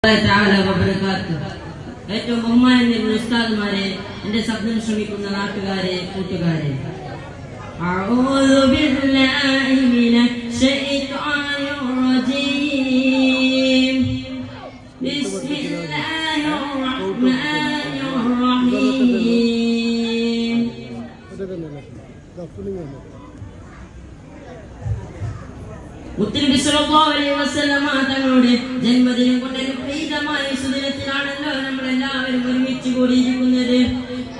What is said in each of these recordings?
ഏറ്റവും ബഹുമാനിക്കുന്ന ഉസ്താദുമാരെ, എന്റെ ശബ്ദം ശ്രമിക്കുന്ന നാട്ടുകാരെ, കൂട്ടുകാരെ, അഊദു ബില്ലാഹി മിനശ് ശൈത്വാനിർ റജീം. ബിസ്മില്ലാഹിർ റഹ്മാനിർ റഹീം. മുത്തനബി സല്ലല്ലാഹു അലൈഹി വസല്ലമ തങ്ങളുടെ ജന്മദിനം കൊണ്ട് അനുഗ്രഹീതമായ സുദിനത്തിലാണല്ലോ നമ്മളെല്ലാവരും ഒരുമിച്ച് കൂടിയിരിക്കുന്നത്.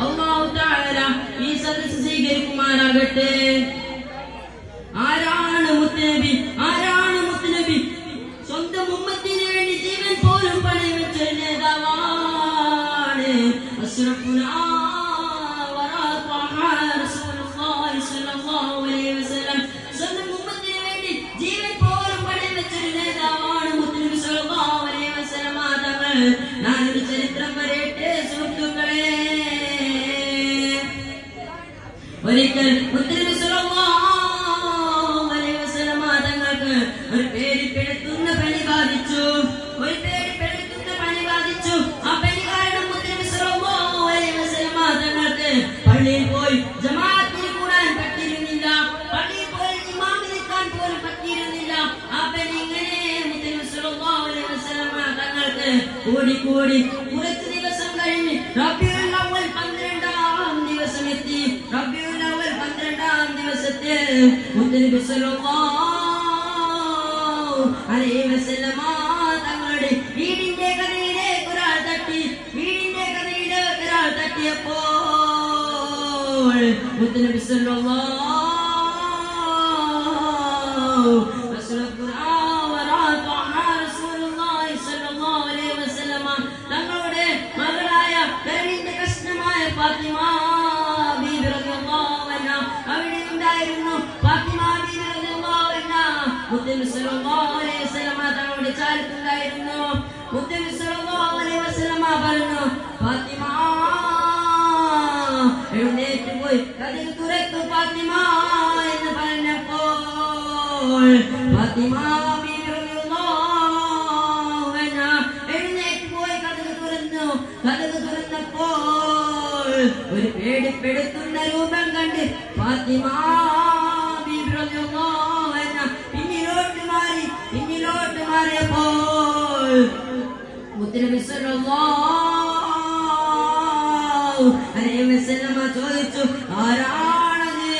അല്ലാഹു തആല ഈ സദസ്സ് സ്വീകരിക്കുമാറാകട്ടെ. ആരാണ് മുത്തനബി? ആരാണ് മുത്തനബി? സ്വന്തം ഉമ്മത്തിന് വേണ്ടി ജീവൻ പോലും പണയം വെച്ച നേതാവാണ്. അഷ്റഫുനാ ഞാനൊരു ചരിത്രം പറയട്ടെ സുഹൃത്തുക്കളെ. ഒരിക്കൽ മുത്തനബി സല്ലല്ലാഹു അലൈഹി വസല്ലമ തങ്ങൾക്ക് ഒരു പേടിപ്പെടുത്തുന്ന പനി ബാധിച്ചു. ആ പനി കാരണം മുത്തനബി സല്ലല്ലാഹു അലൈഹി വസല്ലമ തങ്ങൾക്ക് പള്ളിയിൽ പോയി ജമാഅത്തിന് കൂടാൻ പറ്റിയിരുന്നില്ല. പള്ളിയിൽ പോയി ഇമാം നിൽക്കാൻ പോലും പറ്റിയിരുന്നില്ല. ആ പനി ഇങ്ങനെ മുത്തനബി സല്ലല്ലാഹു അലൈഹി വസല്ലമ തങ്ങൾക്ക് കൂടി കുറച്ച് ദിവസം കഴിഞ്ഞ് റബീഉൽ അവ്വൽ 12-ാം ദിവസം എത്തി. റബീഉൽ അവ്വൽ 12-ാം ദിവസത്തിൽ മുത്തനബി സല്ലല്ലാഹു അലൈഹി വസല്ലമ തങ്ങളുടെ വീടിന്റെ കതയിലേക്ക് ഒരാൾ തട്ടിയപ്പോൾ മുത്തനബി സല്ലല്ലാഹു തങ്ങളുടെ മകളായ കരളിന്റെ കഷ്ണമായ ഫാത്തിമ ബീബി റളിയല്ലാഹു അൻഹ അവിടെ ഉണ്ടായിരുന്നു. ഫാത്തിമ ബീബി റളിയല്ലാഹു അൻഹ മുത്തനബി സല്ലല്ലാഹു അലൈഹി വസല്ലമ തങ്ങളുടെ ചാരത്തുണ്ടായിരുന്നു. മുത്തനബി സല്ലല്ലാഹു അലൈഹി വസല്ലമ പറഞ്ഞു, ഫാത്തിമ എഴുന്നേറ്റ് പോയി കതക് തുറക്കൂ ഫാത്തിമ എന്ന് പറഞ്ഞപ്പോൾ ഫാത്തിമ ബീബി റളിയല്ലാഹു അൻഹ എഴുന്നേറ്റ് പോയി കതക് തുറന്നപ്പോൾ ഒരു പേടിപ്പെടുത്തുന്ന രൂപം കണ്ട് ഫാത്തിമ ബീബി റളിയല്ലാഹു അൻഹ പിന്നിലോട്ട് മാറിയപ്പോൾ മുത്തനബി സല്ലല്ലാഹു അലൈഹി വസല്ലമ ചോദിച്ചു, ആരാണത്?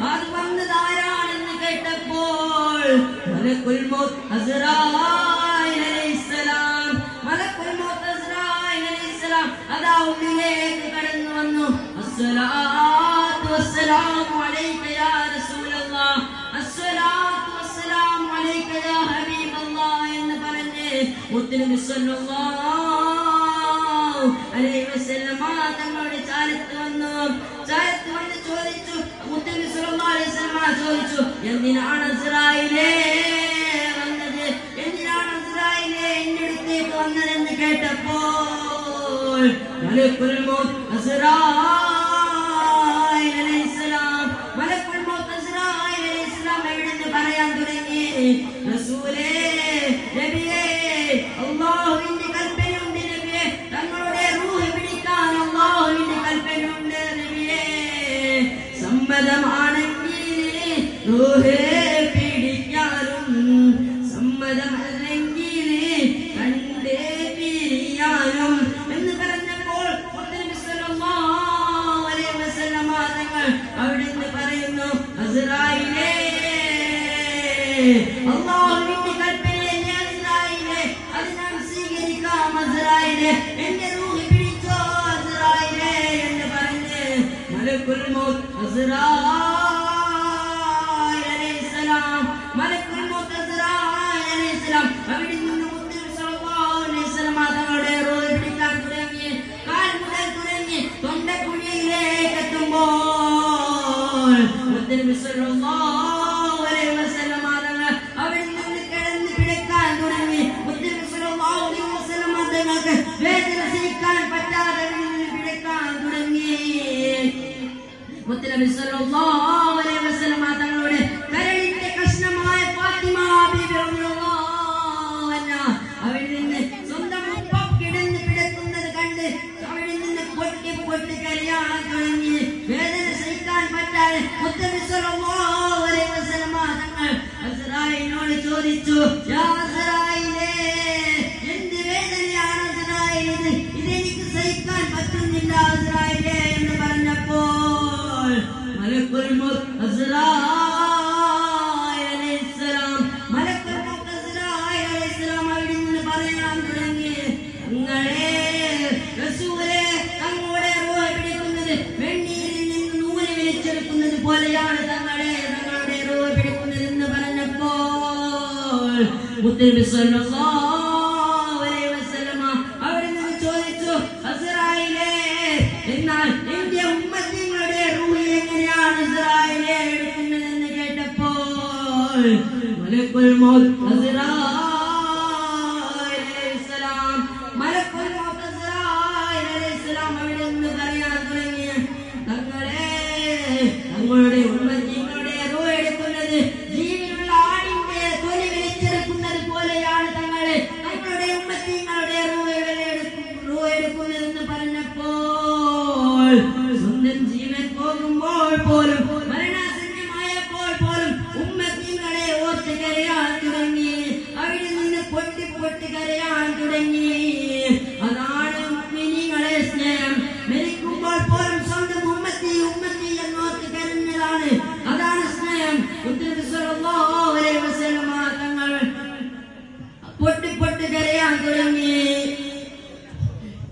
അത് വന്നത് ആരാണെന്ന് കേട്ടപ്പോൾ മലക്കുൽ മൗത്ത് അസ്റായീൽ അലൈഹിസ്സലാം അതാ ഉള്ളിലേക്ക് കടന്നു വന്നു. അസ്സലാത്തു വസ്സലാമു അലൈക യാ റസൂലല്ലാഹ്, അസ്സലാത്തു വസ്സലാമു അലൈക യാ ഹബീബല്ലാഹ് എന്ന് പറഞ്ഞ് മുത്തനബി സല്ലല്ലാഹു അലൈഹി വസല്ലമ തങ്ങളുടെ ചാരത്ത് വന്ന് ചോദിച്ചു. മുത്തനബി സല്ലല്ലാഹു അലൈഹി വസല്ലമ ചോദിച്ചു, എന്തിനാണ് അസ്റായീലേ വന്നത്? എന്തിനാണ് അസ്റായീലേ എന്റെ അടുത്തേക്ക് വന്നതെന്ന് കേട്ടപ്പോൾ മലക്കുൽ മൗത്ത് അസ്റായീൽ അലൈഹിസ്സലാം എവിടെന്ന് പറയാൻ തുടങ്ങി, റസൂലേ, നബിയേ, അല്ലാഹുവിന്റെ കൽപ്പനയുണ്ട് നബിയേ, തങ്ങളുടെ റൂഹ് പിടിക്കാൻ അല്ലാഹുവിന്റെ കൽപ്പനയുണ്ട് നബിയേ. സമ്മതമാണെങ്കിൽ റൂഹ് പിടിക്കാനും സമ്മതമല്ലെങ്കിൽ കണ്ടേ പിരിയാനും എന്ന് പറഞ്ഞപ്പോൾ മുത്തനബി സല്ലല്ലാഹു അലൈഹി വസല്ലമ തങ്ങൾ അവിടുന്ന് പറയുന്നു, അസ്റായീലേ, അല്ലാഹുവിന്റെ കൽപ്പനയല്ലേ അസ്റായീലേ, അത് ഞാൻ സ്വീകരിക്കാം അസ്റായീലേ, എന്റെ റൂഹ് പിടിച്ചോ അസ്റായീലേ എന്ന് പറഞ്ഞ് മലക്കുൽ മൗത്ത് അസ്റായീൽ അലൈഹിസ്സലാം അവിടെ നിന്ന് മുത്തനബി സല്ലല്ലാഹു അലൈഹി വസല്ലമ തങ്ങളുടെ റൂഹ് പിടിക്കാൻ തുടങ്ങി. കാൽ മുതൽ തുടങ്ങി തൊണ്ടക്കുഴിയിലേക്ക് എത്തുമ്പോൾ മുത്തനബി സല്ലല്ലാഹു അലൈഹി വസല്ലമ തങ്ങൾ അവിടെ നിന്ന് കിടന്ന് പിടയ്ക്കാൻ തുടങ്ങി. മുത്തനബി സല്ലല്ലാഹു അലൈഹി വസല്ലമ തങ്ങൾക്ക് വേദന സഹിക്കാൻ പറ്റാതെ പിടയ്ക്കാൻ തുടങ്ങി. മുത്തനബി സല്ലല്ലാഹു അലൈഹി വസല്ലമ തങ്ങളുടെ കരളിന്റെ കഷ്ണമായ ഫാത്തിമ ബീബി റളിയല്ലാഹു അൻഹ അവിടെ നിന്ന് സ്വന്തം ചോദിച്ചു, യാ അസ്റായീലേ, എന്ത് വേദനയാണ് അസ്റായീൽ ഇത്? ഇതെനിക്ക് സഹിക്കാൻ പറ്റുന്നില്ല അസ്റായീലേ എന്ന് പറഞ്ഞപ്പോൾ മലക്കുൽ മൗത്ത് അസ്റായീൽ അലൈഹിസ്സലാം അവിടെ നിന്ന് പറയാൻ തുടങ്ങി, നിങ്ങളെ റസൂലേ, തങ്ങളുടെ റൂഹ് പിടിക്കുന്നത് വെണ്ണീരിൽ നിന്ന് നൂല് വലിച്ചെടുക്കുന്നത് പോലെയാണ് തങ്ങളുടെ റൂഹ് പിടിക്കുന്നതെന്ന് പറഞ്ഞപ്പോൾ മുത്തനബി സ്വല്ലല്ലാഹു അലൈഹി വസല്ലമ അവിടെ നിന്ന് ചോദിച്ചു, അസ്റായീലേ, എന്നാൽ എന്റെ ഉമ്മത്തിന്റെ റൂഹ് എങ്ങനെയാണ് അസ്റായീലേ എടുക്കുന്നതെന്ന് കേട്ടപ്പോൾ മലക്കുൽ മൗത്ത് അവിടെ നിന്ന് പറയാൻ തുടങ്ങി, തങ്ങളുടെ ഉമ്മത്തിന്റെ റൂഹ് എടുക്കുന്നത് ജീവനുള്ള ആടിന്റെ തൊലി വലിച്ചെടുക്കുന്നത് പോലെയാണ് തങ്ങളുടെ ഉമ്മത്തിന്റെ റൂഹ് എടുക്കുന്നതെന്ന് പറഞ്ഞപ്പോൾ സ്വന്തം ജീവൻ പോകുമ്പോൾ പോലും മരണാസന്നമായപ്പോൾ പോലും ഉമ്മത്തിങ്ങളെ ഓർത്ത് കരയാൻ തുടങ്ങി. അവിടെ നിന്ന് പൊട്ടി പൊട്ടി കരയാൻ തുടങ്ങി. അതാണ് മുഅ്മിനീങ്ങളെ സ്നേഹം. മരിക്കുമ്പോൾ പോലും സ്വന്തം ഉമ്മത്തി ഉമ്മത്തി എന്നോർത്ത് കരഞ്ഞതാണ്. അതാണ് സ്നേഹം. മുത്തനബി സ്വല്ലല്ലാഹു അലൈഹി വസല്ലമ തങ്ങൾ പൊട്ടി പൊട്ടി കരയാൻ തുടങ്ങി.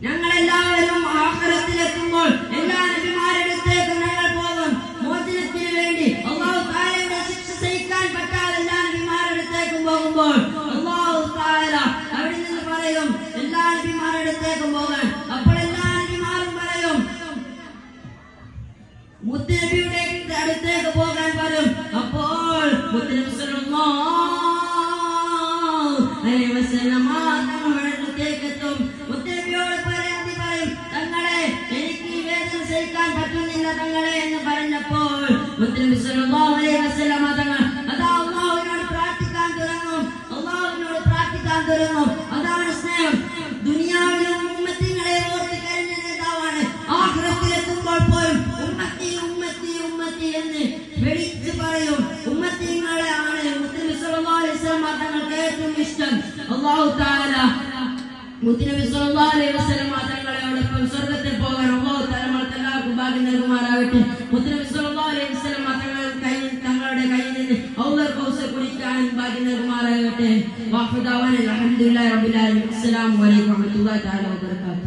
ഞങ്ങളെല്ലാവരും ആഖിറത്തിലെത്തുമ്പോൾ എല്ലാ നബിമാരുടെ അടുത്തേക്കും ഞങ്ങൾ പോകും. മോചനത്തിന് വേണ്ടി അല്ലാഹു തആലയുടെ ശിക്ഷ സഹിക്കാൻ പറ്റാതെ എല്ലാ നബിമാരുടെ അടുത്തേക്കും പോകുമ്പോൾ അല്ലാഹു തആല അവിടെ നിന്ന് പറയും, എല്ലാ നബിമാരുടെ അടുത്തേക്കും പോകാൻ. അപ്പോൾ എല്ലാ നബിമാരും പറയും, മുത്തനബിയുടെ അടുത്തേക്ക് പോകാൻ പറയും. അപ്പോൾ മുത്തനബി സ്വല്ലല്ലാഹു അലൈഹി വസല്ലമ തങ്ങളുടെ അടുത്തേക്ക് എത്തും. മുത്തനബിയോട് പറയും, തങ്ങളെ, എനിക്ക് ഈ വേദന സഹിക്കാൻ പറ്റുന്നില്ല തങ്ങളെ എന്ന് പറഞ്ഞപ്പോൾ മുത്തനബി സ്വല്ലല്ലാഹു അലൈഹി വസല്ലമ തങ്ങൾ അതാ അല്ലാഹുവിനോട് പ്രാർത്ഥിക്കാൻ തുടങ്ങും. അതാണ് സ്നേഹം. ദുനിയാവിലും ഉമ്മത്തിങ്ങളെ ഓർത്ത് കരഞ്ഞ നേതാവാണ്. ആഖിറത്തിലെത്തുമ്പോൾ പോലും ഉമ്മത്തി ഉമ്മത്തി ഉമ്മത്തി എന്ന് വിളിച്ചു പറയും. ഉമ്മത്തിങ്ങളെയാണ് മുത്തനബി സ്വല്ലല്ലാഹു അലൈഹി വസല്ലമ തങ്ങൾക്ക് ഏറ്റവും ഇഷ്ടം. അല്ലാഹു തആല മുത്തനബി സ്വല്ലല്ലാഹു അലൈഹി വസല്ലമ തങ്ങളോടൊപ്പം സ്വർഗ്ഗത്തിൽ പോകാൻ അല്ലാഹു തആല എല്ലാവർക്കും ഭാഗ്യം നൽകുമാറാകട്ടെ. മുത്തനബി സ്വല്ലല്ലാഹു അലൈഹി വസല്ലമ തങ്ങളുടെ കയ്യിൽ നിന്ന് ഔദർ കൗസർ കുടിക്കാൻ ഭാഗ്യം നൽകുമാറാകട്ടെ. വഖദാവന അൽഹംദുലില്ലാഹി റബ്ബിൽ ആലമീൻ. അസ്സലാമു അലൈക്കും വറഹ്മത്തുള്ളാഹി തആല വബറകാതുഹു.